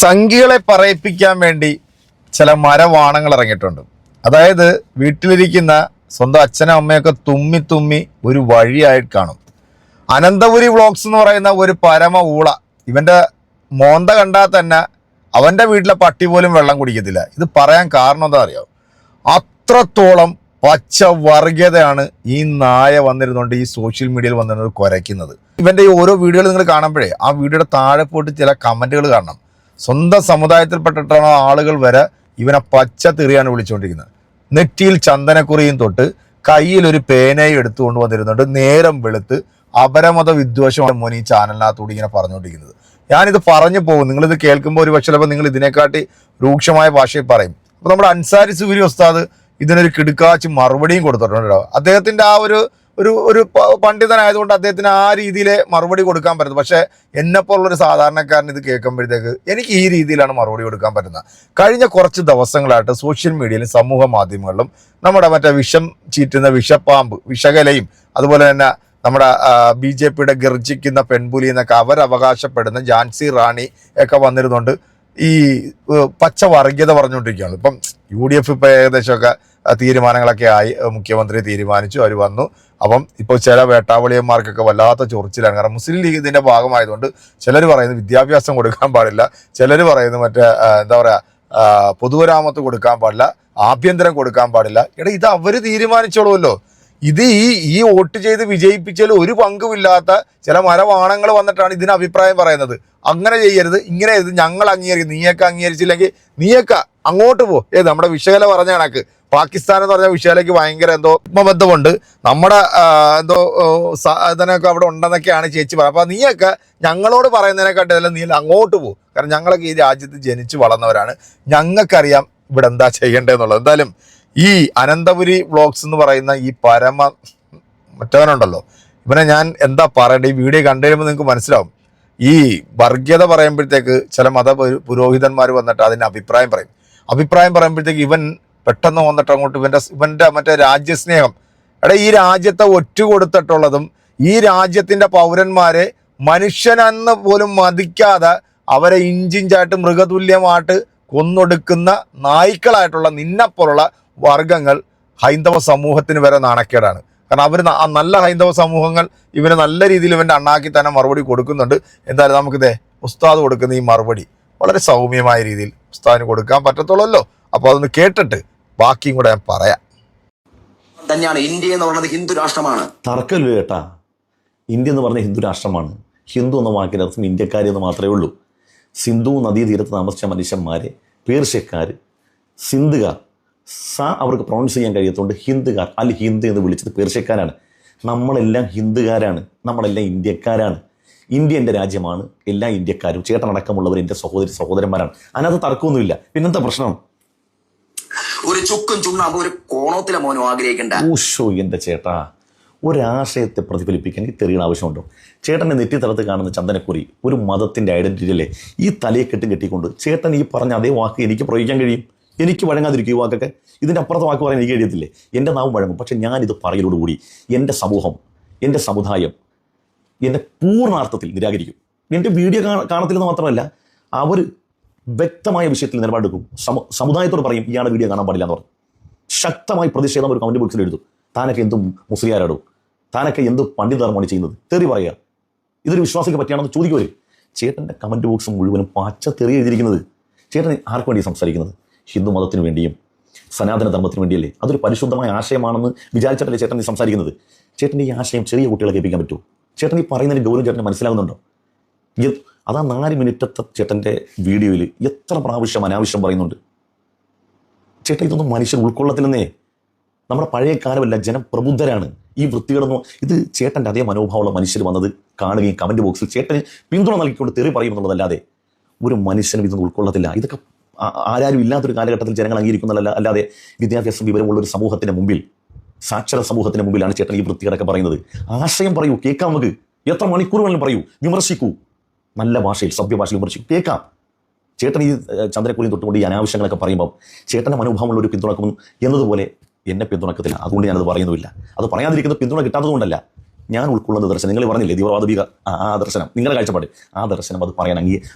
സംഖ്യകളെ പറയിപ്പിക്കാൻ വേണ്ടി ചില മരവാണങ്ങൾ ഇറങ്ങിയിട്ടുണ്ട്. അതായത് വീട്ടിലിരിക്കുന്ന സ്വന്തം അച്ഛനും അമ്മയൊക്കെ തുമ്മി തുമ്മി ഒരു വഴിയായിട്ട് കാണും. അനന്തപുരി വ്ളോഗ്സ് എന്ന് പറയുന്ന ഒരു പരമ ഊള, ഇവൻ്റെ മോന്ത കണ്ടാൽ തന്നെ അവൻ്റെ വീട്ടിലെ പട്ടി പോലും വെള്ളം കുടിക്കത്തില്ല. ഇത് പറയാൻ കാരണം എന്താ അറിയാമോ? അത്രത്തോളം പച്ച വർഗീയതയാണ് ഈ നായ വന്നിരുന്നുകൊണ്ട് ഈ സോഷ്യൽ മീഡിയയിൽ വന്നിരുന്നത് കുരയ്ക്കുന്നത്. ഇവൻ്റെ ഈ ഓരോ വീഡിയോകൾ നിങ്ങൾ കാണുമ്പോഴേ ആ വീഡിയോയുടെ താഴെ പോയിട്ട് ചില കമൻറ്റുകൾ കാണണം. സ്വന്തം സമുദായത്തിൽപ്പെട്ടിട്ടുള്ള ആളുകൾ വരെ ഇവനെ പച്ച തെറിയാണ് വിളിച്ചുകൊണ്ടിരിക്കുന്നത്. നെറ്റിയിൽ ചന്ദനക്കുറിയും തൊട്ട് കയ്യിലൊരു പേനയും എടുത്തുകൊണ്ട് വന്നിരുന്നുണ്ട്. നേരം വെളുത്ത് അപരമത വിദ്വേഷമാണ് മോൻ ഈ ചാനലിനകത്തൂടി ഇങ്ങനെ പറഞ്ഞുകൊണ്ടിരിക്കുന്നത്. ഞാനിത് പറഞ്ഞു പോകും, നിങ്ങളിത് കേൾക്കുമ്പോൾ ഒരു പക്ഷേ ചിലപ്പോൾ നിങ്ങൾ ഇതിനെക്കാട്ടി രൂക്ഷമായ ഭാഷയിൽ പറയും. അപ്പോൾ നമ്മുടെ അൻസാരി സുഹരി ഉസ്താദ് ഇതിനൊരു കിടുക്കാച്ച് മറുപടിയും കൊടുത്തിട്ടുണ്ടോ. അദ്ദേഹത്തിൻ്റെ ആ ഒരു പണ്ഡിതനായതുകൊണ്ട് അദ്ദേഹത്തിന് ആ രീതിയിൽ മറുപടി കൊടുക്കാൻ പറ്റുന്നത്. പക്ഷേ എന്നെപ്പോലുള്ളൊരു സാധാരണക്കാരൻ ഇത് കേൾക്കുമ്പോഴത്തേക്ക് എനിക്ക് ഈ രീതിയിലാണ് മറുപടി കൊടുക്കാൻ പറ്റുന്നത്. കഴിഞ്ഞ കുറച്ച് ദിവസങ്ങളായിട്ട് സോഷ്യൽ മീഡിയയിലും സമൂഹ മാധ്യമങ്ങളിലും നമ്മുടെ മറ്റേ വിഷം ചീറ്റുന്ന വിഷപ്പാമ്പ്, വിഷകലയും, അതുപോലെ തന്നെ നമ്മുടെ BJPയുടെ ഗർജിക്കുന്ന പെൺപുലി എന്നൊക്കെ അവരവകാശപ്പെടുന്ന ഝാൻസി റാണി ഒക്കെ വന്നിരുന്നുണ്ട് ഈ പച്ച വർഗീയത പറഞ്ഞുകൊണ്ടിരിക്കുകയാണ്. ഇപ്പം UDF ഇപ്പോൾ ഏകദേശമൊക്കെ തീരുമാനങ്ങളൊക്കെ ആയി, മുഖ്യമന്ത്രി തീരുമാനിച്ചു, അവർ വന്നു. അപ്പം ഇപ്പോൾ ചില വേട്ടാവളിയന്മാർക്കൊക്കെ വല്ലാത്ത ചൊറിച്ചിലാണ്. കാരണം മുസ്ലിം ലീഗ് ഇതിൻ്റെ ഭാഗമായതുകൊണ്ട് ചിലർ പറയുന്നത് വിദ്യാഭ്യാസം കൊടുക്കാൻ പാടില്ല, ചിലർ പറയുന്നത് മറ്റേ എന്താ പറയുക പൊതുവരാമത്ത് കൊടുക്കാൻ പാടില്ല, ആഭ്യന്തരം കൊടുക്കാൻ പാടില്ല. എടാ, ഇത് അവർ തീരുമാനിച്ചോളുമല്ലോ. ഇത് ഈ വോട്ട് ചെയ്ത് വിജയിപ്പിച്ചാൽ ഒരു പങ്കുമില്ലാത്ത ചില മരവാണങ്ങൾ വന്നിട്ടാണ് ഇതിന് അഭിപ്രായം പറയുന്നത്. അങ്ങനെ ചെയ്യരുത്, ഇങ്ങനെ ചെയ്ത് ഞങ്ങൾ അംഗീകരിക്കും, നീയൊക്കെ അംഗീകരിച്ചില്ലെങ്കിൽ നീയൊക്കെ അങ്ങോട്ട് പോ. നമ്മുടെ വിഷകല പറഞ്ഞ കണക്ക് പാകിസ്ഥാൻ എന്ന് പറഞ്ഞ വിഷയയിലേക്ക് ഭയങ്കര എന്തോ ബന്ധമുണ്ട്, നമ്മുടെ എന്തോ ഇതിനൊക്കെ അവിടെ ഉണ്ടെന്നൊക്കെയാണ് ചേച്ചി പറയുന്നത്. അപ്പോൾ നീയൊക്കെ ഞങ്ങളോട് പറയുന്നതിനെക്കാട്ടിലും നീ അങ്ങോട്ട് പോകും. കാരണം ഞങ്ങളൊക്കെ ഈ രാജ്യത്ത് ജനിച്ചു വളർന്നവരാണ്, ഞങ്ങൾക്കറിയാം ഇവിടെ എന്താ ചെയ്യേണ്ടതെന്നുള്ളത്. എന്തായാലും ഈ അനന്തപുരി വ്ളോഗ്സ് എന്ന് പറയുന്ന ഈ പരമ മറ്റവനുണ്ടല്ലോ, ഇവനെ ഞാൻ എന്താ പറയണ്ടേ, ഈ വീഡിയോ കണ്ടു കഴിയുമ്പോൾ നിങ്ങൾക്ക് മനസ്സിലാവും. ഈ വർഗീയത പറയുമ്പോഴത്തേക്ക് ചില പുരോഹിതന്മാർ വന്നിട്ട് അതിന് അഭിപ്രായം പറയുമ്പോഴത്തേക്ക് ഇവൻ പെട്ടെന്ന് വന്നിട്ട് അങ്ങോട്ട് ഇവൻ്റെ മറ്റേ രാജ്യസ്നേഹം, ഈ രാജ്യത്തെ ഒറ്റ കൊടുത്തിട്ടുള്ളതും ഈ രാജ്യത്തിൻ്റെ പൗരന്മാരെ മനുഷ്യനെന്ന് പോലും മതിക്കാതെ അവരെ ഇഞ്ചിഞ്ചായിട്ട് മൃഗതുല്യമായിട്ട് കൊന്നൊടുക്കുന്ന നായ്ക്കളായിട്ടുള്ള നിന്നെപ്പോലുള്ള വർഗങ്ങൾ ഹൈന്ദവ സമൂഹത്തിന് വരെ നാണക്കേടാണ്. കാരണം അവർ നല്ല ഹൈന്ദവ സമൂഹങ്ങൾ ഇവന് നല്ല രീതിയിൽ ഇവൻ്റെ അണ്ണാക്കി തന്നെ മറുപടി കൊടുക്കുന്നുണ്ട്. എന്തായാലും നമുക്കിതേ ഉസ്താദ് കൊടുക്കുന്ന ഈ മറുപടി വളരെ സൗമ്യമായ രീതിയിൽ ഉസ്താദിന് കൊടുക്കാൻ പറ്റത്തുള്ളല്ലോ. അപ്പോൾ അതൊന്ന് കേട്ടിട്ട് ബാക്കിയും കൂടെ ഞാൻ പറയാം. തന്നെയാണ് ഇന്ത്യ എന്ന് പറയുന്നത് ഹിന്ദു രാഷ്ട്രമാണ്. തർക്കമില്ല കേട്ടാ, ഇന്ത്യ എന്ന് പറഞ്ഞ ഹിന്ദു രാഷ്ട്രമാണ്. ഹിന്ദു എന്ന വാക്കിനർത്ഥം ഇന്ത്യക്കാരെന്ന് മാത്രമേ ഉള്ളൂ. സിന്ധു നദീതീരത്ത് താമസിച്ച മനുഷ്യന്മാരെ പേർഷ്യക്കാർ, സിന്ധുകാർ, അവർക്ക് പ്രൊണൗൺസ് ചെയ്യാൻ കഴിയാത്തതുകൊണ്ട് ഹിന്ദുകാർ അൽ ഹിന്ദ് എന്ന് വിളിച്ചത് പേർഷ്യക്കാരാണ്. നമ്മളെല്ലാം ഹിന്ദുകാരാണ്, നമ്മളെല്ലാം ഇന്ത്യക്കാരാണ്. ഇന്ത്യ എൻ്റെ രാജ്യമാണ്, എല്ലാ ഇന്ത്യക്കാരും ചേട്ടനടക്കമുള്ളവർ എൻ്റെ സഹോദരന്മാരാണ്. അതിനകത്ത് തർക്കമൊന്നുമില്ല. പിന്നെന്താ പ്രശ്നം? ഒരു ചുക്കും ചുണ്ണാമ്പ് ഒരു കോണത്തിലെ മോനും ആഗ്രഹിക്കണ്ട. ഊഷോ എൻ്റെ ചേട്ടാ, ഒരാശയത്തെ പ്രതിഫലിപ്പിക്കാൻ ഈ തെറിയുടെ ആവശ്യമുണ്ടോ? ചേട്ടൻ്റെ നെറ്റിത്തലത്ത് കാണുന്ന ചന്ദനക്കുറി ഒരു മതത്തിൻ്റെ ഐഡന്റിറ്റി അല്ലേ? ഈ തലയെ കെട്ടിക്കൊണ്ട് ചേട്ടൻ ഈ പറഞ്ഞ അതേ വാക്ക് എനിക്ക് പ്രയോഗിക്കാൻ കഴിയും. എനിക്ക് വഴങ്ങാതിരിക്കും ഈ വാക്കൊക്കെ. ഇതിൻ്റെ അപ്പുറത്തെ വാക്ക് പറയാൻ എനിക്ക് കഴിയത്തില്ലേ? എൻ്റെ നാവും വഴങ്ങും. പക്ഷെ ഞാനിത് പറയലോടുകൂടി എൻ്റെ സമൂഹം, എൻ്റെ സമുദായം എന്നെ പൂർണ്ണാർത്ഥത്തിൽ നിരാകരിക്കും. എൻ്റെ വീഡിയോ കാണത്തില്ലെന്ന് മാത്രമല്ല, അവർ വ്യക്തമായ വിഷയത്തിൽ നിലപാടെടുക്കും. സമുദായത്തോട് പറയും ഇയാളുടെ വീഡിയോ കാണാൻ പാടില്ല എന്ന് പറഞ്ഞു. ശക്തമായി പ്രതിഷേധം ഒരു കമൻറ്റ് ബോക്സിൽ എഴുതും. താനൊക്കെ എന്തും മുസ്ലിയാരാടോ, താനൊക്കെ എന്ത് പണ്ഡിതർമാണ് ചെയ്യുന്നത്, തെറി പറയുക, ഇതൊരു വിശ്വാസിക്ക് പറ്റിയാണെന്ന് ചോദിക്കുവരും. ചേട്ടൻ്റെ കമൻറ്റ് ബോക്സ് മുഴുവനും പച്ച തെറി എഴുതിയിരിക്കുന്നത്. ചേട്ടൻ ആർക്ക് വേണ്ടി സംസാരിക്കുന്നത്? ഹിന്ദു മതത്തിന് വേണ്ടിയും സനാതന ധർമ്മത്തിന് വേണ്ടിയല്ലേ? അതൊരു പരിശുദ്ധമായ ആശയമാണെന്ന് വിചാരിച്ചിട്ടല്ലേ ചേട്ടൻ ഈ സംസാരിക്കുന്നത്? ചേട്ടൻ്റെ ഈ ആശയം ചെറിയ കുട്ടികളെ കേൾപ്പിക്കാൻ പറ്റുമോ? ചേട്ടൻ ഈ പറയുന്നതിന് ഗൗരവം ചേട്ടന് മനസ്സിലാകുന്നുണ്ടോ? അതാ 4 മിനിറ്റത്തെ ചേട്ടൻ്റെ വീഡിയോയിൽ എത്ര പ്രാവശ്യം അനാവശ്യം പറയുന്നുണ്ട്. ചേട്ടൻ ഇതൊന്നും മനുഷ്യൻ ഉൾക്കൊള്ളത്തില്ലെന്നേ. നമ്മുടെ പഴയ കാലമല്ല, ജനം പ്രബുദ്ധരാണ്. ഈ വൃത്തികളൊന്നും ഇത് ചേട്ടൻ്റെ അതേ മനോഭാവമുള്ള മനുഷ്യർ വന്നത് കാണുകയും കമൻറ്റ് ബോക്സിൽ ചേട്ടന് പിന്തുണ നൽകിക്കൊണ്ട് തെറി പറയുമെന്നുള്ളതല്ലാതെ ഒരു മനുഷ്യനും ഇതൊന്നും ഉൾക്കൊള്ളത്തില്ല. ഇതൊക്കെ ആരും ഇല്ലാത്തൊരു കാലഘട്ടത്തിൽ ജനങ്ങൾ അംഗീകരിക്കുന്നതല്ല. അല്ലാതെ വിദ്യാഭ്യാസം വിവരമുള്ള ഒരു സമൂഹത്തിന് മുമ്പിൽ, സാക്ഷര സമൂഹത്തിന് മുമ്പിലാണ് ചേട്ടൻ ഈ വൃത്തികളൊക്കെ പറയുന്നത്. ആശയം പറയൂ, കേൾക്കാം. നമുക്ക് എത്ര മണിക്കൂർ വേണമെങ്കിലും പറയൂ, വിമർശിക്കൂ, നല്ല ഭാഷയിൽ സഭ്യഭാഷയിൽ വിമർശിക്കൂ, കേൾക്കാം. ചേട്ടൻ ഈ ചന്ദ്രക്കുലിയും തൊട്ടുകൊണ്ട് ഈ അനാവശ്യങ്ങളൊക്കെ പറയുമ്പോൾ ചേട്ടൻ്റെ മനോഭാവമുള്ള ഒരു പിന്തുണക്കും എന്നതുപോലെ എന്നെ പിന്തുണക്കത്തില്ല. അതുകൊണ്ട് ഞാനത് പറയുന്നുമില്ല. അത് പറയാതിരിക്കുന്നത് പിന്തുണ കിട്ടാത്തതുകൊണ്ടല്ല, ഞാൻ ഉൾക്കൊള്ളുന്ന ദർശനം നിങ്ങൾ പറഞ്ഞില്ലേ തീവ്രവാദ ഭീകർ ആ ദർശനം നിങ്ങളുടെ കാഴ്ചപ്പാട് ആ ദർശനം അത് പറയാൻ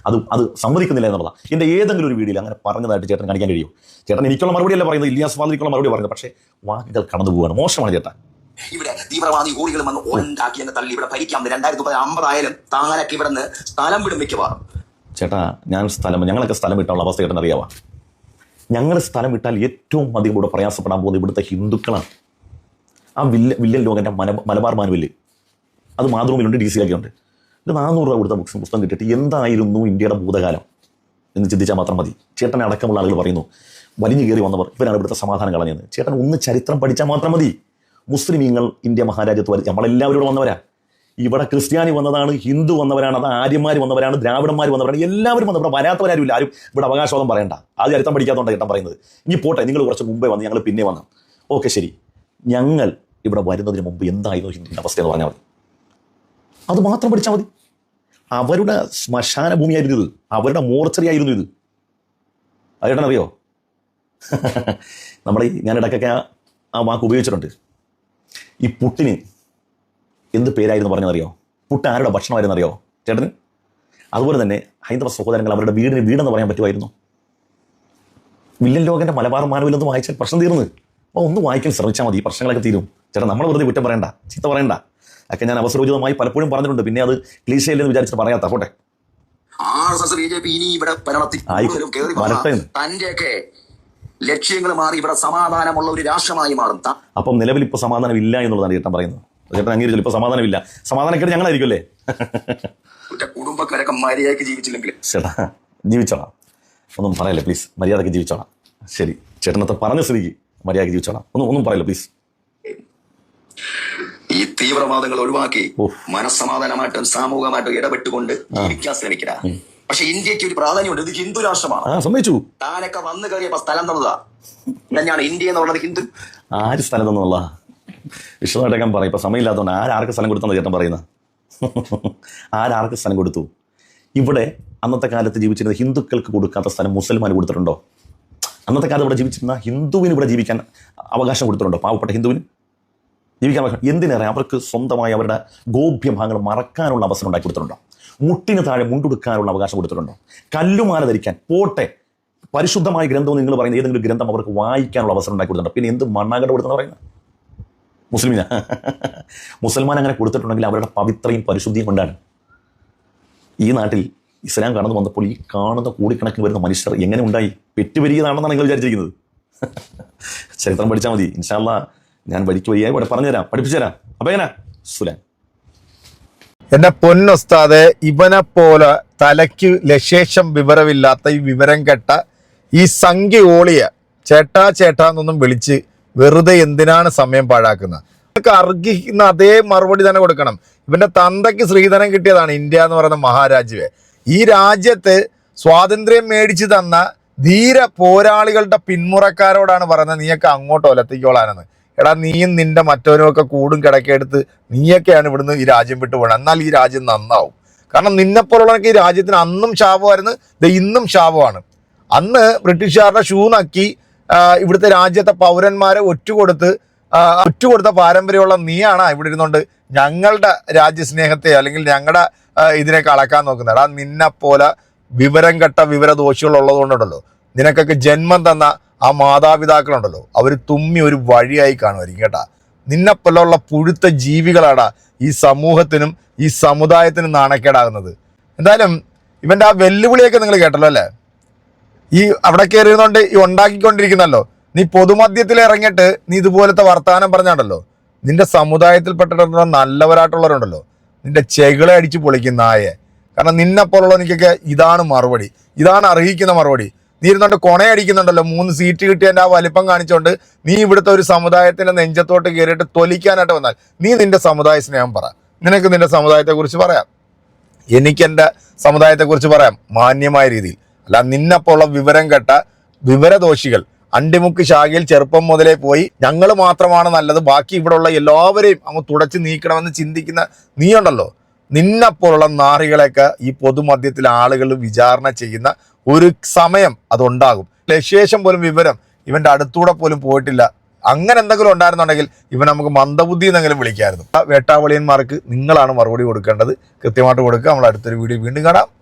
അത് സമ്മതിക്കുന്നില്ല എന്നുള്ളതാണ്. എൻ്റെ ഏതെങ്കിലും ഒരു വീഡിയോയിൽ അങ്ങനെ പറഞ്ഞതായിട്ട് ചേട്ടൻ കാണിക്കാൻ കഴിയും? ചേട്ടൻ എനിക്കുള്ള മറുപടിയല്ല പറയുന്നത്, ഇല്ലിയാസ് ഫാദിലിക്കുള്ള മറുപടി പറയുന്നത്. പക്ഷേ വാക്കുകൾ കടന്നു പോവുകയാണ്, മോശമാണ് ചേട്ടാ. ഇവിടെ തീവ്രവാദി കോടികൾ വന്ന് ഉണ്ടാക്കി എന്നെ തള്ളി ഇവിടെ ഭരിക്കാം 2050 ആയാലും താനൊക്കെ ഇവിടെ നിന്ന് സ്ഥലം വിടും മിക്കവാറും. ചേട്ടാ ഞങ്ങളൊക്കെ സ്ഥലം വിട്ടാനുള്ള അവസ്ഥ ചേട്ടൻ അറിയാവാ? ഞങ്ങൾ സ്ഥലം വിട്ടാൽ ഏറ്റവും അധികം ഇവിടെ പ്രയാസപ്പെടാൻ പോകുന്നത് ഇവിടുത്തെ ഹിന്ദുക്കളാണ്. ആ വില്ലൻ ലോകൻ്റെ മലബാർ മാനുവല് അത് മാതൃഭൂമിയിലുണ്ട്, DC-ലൊക്കെ ഉണ്ട്. ഇത് 400 രൂപ കൊടുത്ത പുസ്തകം കിട്ടിയിട്ട് എന്തായിരുന്നു ഇന്ത്യയുടെ ഭൂതകാലം എന്ന് ചിന്തിച്ചാൽ മാത്രം മതി. ചേട്ടനെ അടക്കമുള്ള ആളുകൾ പറയുന്നു വലിഞ്ഞു കയറി വന്നവർ ഇവരാണ് ഇവിടുത്തെ സമാധാനം കളഞ്ഞത്. ചേട്ടൻ ഒന്ന് ചരിത്രം പഠിച്ചാൽ മാത്രം മതി. മുസ്ലിമീങ്ങൾ ഇന്ത്യ മഹാരാജ്യത്ത് നമ്മളെല്ലാവരും വന്നവരാ. ഇവിടെ ക്രിസ്ത്യാനി വന്നതാണ്, ഹിന്ദു വന്നവരാണ്, അത് ആര്യന്മാർ വന്നവരാണ്, ദ്രാവിഡന്മാർ വന്നവരാണ്, എല്ലാവരും വന്നു. ഇവിടെ വരാത്തവരാരും ഇല്ല. ആരും ഇവിടെ അവകാശവാദം പറയണ്ട. ആ ചരിത്രം പഠിക്കാത്തതുകൊണ്ടാണ് ചേട്ടൻ പറയുന്നത്. ഇനി പോട്ടെ, നിങ്ങൾ കുറച്ച് മുമ്പേ വന്ന് ഞങ്ങൾ പിന്നെ വന്നു. ഓക്കെ ശരി, ഞങ്ങൾ ഇവിടെ വരുന്നതിന് മുമ്പ് എന്തായിരുന്നു ഹിന്ദുവിൻ്റെ അവസ്ഥ എന്ന് പറഞ്ഞാൽ മതി. അത് മാത്രം പഠിച്ചാൽ മതി. അവരുടെ ശ്മശാന ഭൂമിയായിരുന്നു ഇത്, അവരുടെ മോർച്ചറി ആയിരുന്നു ഇത്. അതേട്ടനറിയോ? ഞാൻ ഇടയ്ക്കൊക്കെ ആ വാക്ക് ഉപയോഗിച്ചിട്ടുണ്ട്. ഈ പുട്ടിന് എന്ത് പേരായിരുന്നു പറഞ്ഞതറിയോ? പുട്ട് ആരുടെ ഭക്ഷണമായിരുന്നു അറിയോ ചേട്ടന്? അതുപോലെ തന്നെ ഹൈന്ദവ സഹോദരങ്ങൾ അവരുടെ വീടെന്ന് പറയാൻ പറ്റുമായിരുന്നു? വില്ലൻ ലോകൻ്റെ മലബാർ മാനുവലൊന്ന് വായിച്ചാൽ പ്രശ്നം തീർന്ന്. അപ്പോൾ ഒന്ന് വായിക്കാൻ ശ്രമിച്ചാൽ മതി, ഈ പ്രശ്നങ്ങളൊക്കെ തീരും. ചേട്ടാ നമ്മൾ വെറുതെ കുറ്റം പറയണ്ട, ചീത്ത പറയണ്ട. ഒക്കെ ഞാൻ അവസരോചിതമായി പലപ്പോഴും പറഞ്ഞിട്ടുണ്ട്, പിന്നെ അത് ക്ലീശയില്ലെന്ന് വിചാരിച്ചിട്ട് പറയാത്ത പോട്ടെ. RSS BJP ഇനി ഇവിടെ തന്റെയൊക്കെ ലക്ഷ്യങ്ങൾ മാറി ഇവിടെ സമാധാനമുള്ള ഒരു രാഷ്ട്രമായി മാറും. അപ്പം നിലവിൽ ഇപ്പോൾ സമാധാനം ഇല്ല എന്നുള്ളതാണ് ചേട്ടൻ പറയുന്നത്. ചേട്ടൻ അംഗീകരിച്ചു ഇപ്പോൾ സമാധാനമില്ല. സമാധാനക്കേട് ഞങ്ങളായിരിക്കും അല്ലേ? കുടുംബക്കാരൊക്കെ മര്യാദയ്ക്ക് ജീവിച്ചില്ലെങ്കിൽ ചേട്ടാ ജീവിച്ചോളാം, ഒന്നും പറയല്ലേ പ്ലീസ്. മര്യാദയ്ക്ക് ജീവിച്ചോളാം. ശരി, ചേട്ടനത്തെ പറഞ്ഞ സ്ഥിതിക്ക് മര്യാദയ്ക്ക് ജീവിച്ചോളാം. ഒന്നും പറയല്ലോ പ്ലീസ്. ഈ തീവ്രവാദങ്ങൾ ഒഴിവാക്കി മനസ്സമാധാനമായിട്ടും സാമൂഹികമായിട്ടും ഇടപെട്ടുകൊണ്ട് ജീവിക്കാൻ ശ്രമിക്കടാ. പക്ഷെ ഇന്ത്യക്ക് ഒരു പ്രാധാന്യമുണ്ട്, ഇത് ഹിന്ദു രാഷ്ട്രമാണ്. സമ്മതിച്ചു. താനൊക്കെ വന്നു കയറിയപ്പോ സ്ഥലം തന്നതാ. തന്നെയാണ് ഇന്ത്യ എന്ന് പറയുന്നത് ഹിന്ദു. ആര് സ്ഥലം തന്നുള്ള വിശദമായിട്ടൊക്കെ പറയും. ഇപ്പൊ സമയമില്ലാത്തതുകൊണ്ട് ആർക്ക് സ്ഥലം കൊടുത്തെന്ന് ചേട്ടൻ പറയുന്നത്? ആർക്ക് സ്ഥലം കൊടുത്തു? ഇവിടെ അന്നത്തെ കാലത്ത് ജീവിച്ചിരുന്ന ഹിന്ദുക്കൾക്ക് കൊടുക്കാത്ത സ്ഥലം മുസൽമാൻ കൊടുത്തിട്ടുണ്ടോ? അന്നത്തെ കാലത്ത് ഇവിടെ ജീവിച്ചിരുന്ന ഹിന്ദുവിന് ഇവിടെ ജീവിക്കാൻ അവകാശം കൊടുത്തിട്ടുണ്ടോ? പാവപ്പെട്ട ഹിന്ദുവിന് ജീവിക്കാൻ അവകാശം എന്തിനേറെ അവർക്ക് സ്വന്തമായി അവരുടെ ഗോപ്യഭാഗങ്ങൾ മറക്കാനുള്ള അവസരം ഉണ്ടാക്കി കൊടുത്തിട്ടുണ്ടോ? മുട്ടിന് താഴെ മുണ്ടുടുക്കാനുള്ള അവകാശം കൊടുത്തിട്ടുണ്ടോ? കല്ലുമാല ധരിക്കാൻ പോട്ടെ, പരിശുദ്ധമായ ഗ്രന്ഥം നിങ്ങൾ പറയുന്ന ഏതെങ്കിലും ഗ്രന്ഥം അവർക്ക് വായിക്കാനുള്ള അവസരം ഉണ്ടാക്കി കൊടുത്തിട്ടുണ്ടോ? പിന്നെ എന്ത് മണ്ണാകട കൊടുത്തെന്ന് പറയുന്നത്? മുസ്ലിമിന മുസൽമാൻ അങ്ങനെ കൊടുത്തിട്ടുണ്ടെങ്കിൽ അവരുടെ പവിത്രയും പരിശുദ്ധിയും കൊണ്ടാണ്. ഈ നാട്ടിൽ ഇസ്ലാം കടന്നു വന്നപ്പോൾ ഈ കാണുന്ന കോടിക്കണക്കിന് വരുന്ന മനുഷ്യർ എങ്ങനെ ഉണ്ടായി? പെറ്റുപെരിയതാണെന്നാണ് നിങ്ങൾ വിചാരിച്ചിരിക്കുന്നത്? ചരിത്രം പഠിച്ചാൽ മതി. ഇൻഷാ അല്ലാഹ് ഞാൻ വഴിക്ക് വയ്യായി ഇവിടെ പറഞ്ഞുതരാം, പഠിപ്പിച്ചു തരാം. അപ്പൊ എങ്ങനെ സുലാൻ എന്റെ പൊന്നൊസ്താദെ, ഇവനെ പോലെ തലയ്ക്ക് ലശേഷം വിവരമില്ലാത്ത ഈ വിവരം കെട്ട ഈ സംഖ്യ ഓളിയ ചേട്ടാ എന്നൊന്നും വിളിച്ച് വെറുതെ എന്തിനാണ് സമയം പാഴാക്കുന്നത്? ഇതൊക്കെ അർഹിക്കുന്ന അതേ മറുപടി തന്നെ കൊടുക്കണം. ഇവന്റെ തന്തയ്ക്ക് ശ്രീധനം കിട്ടിയതാണ് ഇന്ത്യ എന്ന് പറയുന്ന മഹാരാജ്യവെ. ഈ രാജ്യത്ത് സ്വാതന്ത്ര്യം മേടിച്ചു തന്ന ധീര പോരാളികളുടെ പിന്മുറക്കാരോടാണ് പറയുന്നത് നീയൊക്കെ അങ്ങോട്ട് ഒലത്തിക്കോളാനെന്ന്. എടാ, നീയും നിന്റെ മറ്റവരുമൊക്കെ കൂടും കിടക്കെടുത്ത് നീയൊക്കെയാണ് ഇവിടുന്ന് ഈ രാജ്യം വിട്ടു പോകണം. എന്നാൽ ഈ രാജ്യം നന്നാവും. കാരണം നിന്നെപ്പോലുള്ളവർക്ക് ഈ രാജ്യത്തിന് അന്നും ശാപമായിരുന്നു, ഇന്നും ശാപമാണ്. അന്ന് ബ്രിട്ടീഷുകാരുടെ ഷൂ നക്കി ഇവിടുത്തെ രാജ്യത്തെ പൗരന്മാരെ ഒറ്റുകൊടുത്ത പാരമ്പര്യമുള്ള നീയാണ് ഇവിടെ ഇരുന്നുകൊണ്ട് ഞങ്ങളുടെ രാജ്യസ്നേഹത്തെ അല്ലെങ്കിൽ ഞങ്ങളുടെ ഇതിനെ കളക്കാൻ നോക്കുന്നത്. എടാ, നിന്നെപ്പോലെ വിവരം കെട്ട വിവരദോഷികളുള്ളത് കൊണ്ടുണ്ടല്ലോ, നിനക്കൊക്കെ ജന്മം തന്ന ആ മാതാപിതാക്കളുണ്ടല്ലോ, അവർ തുമ്മി ഒരു വഴിയായി കാണുമായിരിക്കും കേട്ടാ. നിന്നെപ്പോലുള്ള പുഴുത്ത ജീവികളാടാ ഈ സമൂഹത്തിനും ഈ സമുദായത്തിനും നാണക്കേടാകുന്നത്. എന്തായാലും ഇവന്റെ ആ വെല്ലുവിളിയൊക്കെ നിങ്ങൾ കേട്ടല്ലോ അല്ലേ? ഈ അവിടെ കയറിയിരുന്നോണ്ട് ഈ ഉണ്ടാക്കിക്കൊണ്ടിരിക്കുന്നല്ലോ, നീ പൊതുമധ്യത്തിൽ ഇറങ്ങിയിട്ട് നീ ഇതുപോലത്തെ വർത്തമാനം പറഞ്ഞാണ്ടല്ലോ, നിന്റെ സമുദായത്തിൽപ്പെട്ടിട്ടുള്ള നല്ലവരായിട്ടുള്ളവരുണ്ടല്ലോ, നിന്റെ ചെകിളെ അടിച്ച് പൊളിക്കും നായെ. കാരണം നിന്നെപ്പോലുള്ള എനിക്കൊക്കെ ഇതാണ് മറുപടി, ഇതാണ് അർഹിക്കുന്ന മറുപടി. നീ ഇരുന്നോണ്ട് കൊണയടിക്കുന്നുണ്ടല്ലോ, 3 സീറ്റ് കിട്ടിയതിൻ്റെ ആ വലിപ്പം കാണിച്ചുകൊണ്ട് നീ ഇവിടുത്തെ ഒരു സമുദായത്തിന്റെ നെഞ്ചത്തോട്ട് കയറിയിട്ട് തൊലിക്കാനായിട്ട് വന്നാൽ നീ നിന്റെ സമുദായ സ്നേഹം പറ. നിനക്ക് നിന്റെ സമുദായത്തെക്കുറിച്ച് പറയാം, എനിക്കെൻ്റെ സമുദായത്തെക്കുറിച്ച് പറയാം മാന്യമായ രീതിയിൽ. അല്ല നിന്നെപ്പോലുള്ള വിവരം കെട്ട വിവരദോഷികൾ അണ്ടിമുക്ക് ശാഖയിൽ ചെറുപ്പം മുതലേ പോയി ഞങ്ങൾ മാത്രമാണ് നല്ലത്, ബാക്കി ഇവിടെയുള്ള എല്ലാവരെയും അങ്ങ് തുടച്ച് നീക്കണമെന്ന് ചിന്തിക്കുന്ന നീയുണ്ടല്ലോ, നിന്നെപ്പോലുള്ള നാറികളെയൊക്കെ ഈ പൊതുമധ്യത്തിൽ ആളുകൾ വിചാരണ ചെയ്യുന്ന ഒരു സമയം അതുണ്ടാകും. ലശേഷം പോലും വിവരം ഇവന്റെ അടുത്തൂടെ പോലും പോയിട്ടില്ല അങ്ങനെ എന്തെങ്കിലും ഉണ്ടായിരുന്നുണ്ടെങ്കിൽ ഇവൻ നമുക്ക് മന്ദബുദ്ധി എന്നെങ്കിലും വിളിക്കായിരുന്നു. വേട്ടാവളിയന്മാർക്ക് നിങ്ങളാണ് മറുപടി കൊടുക്കേണ്ടത്. കൃത്യമായിട്ട് കൊടുക്കുക. നമ്മൾ അടുത്തൊരു വീഡിയോ വീണ്ടും കാണാം.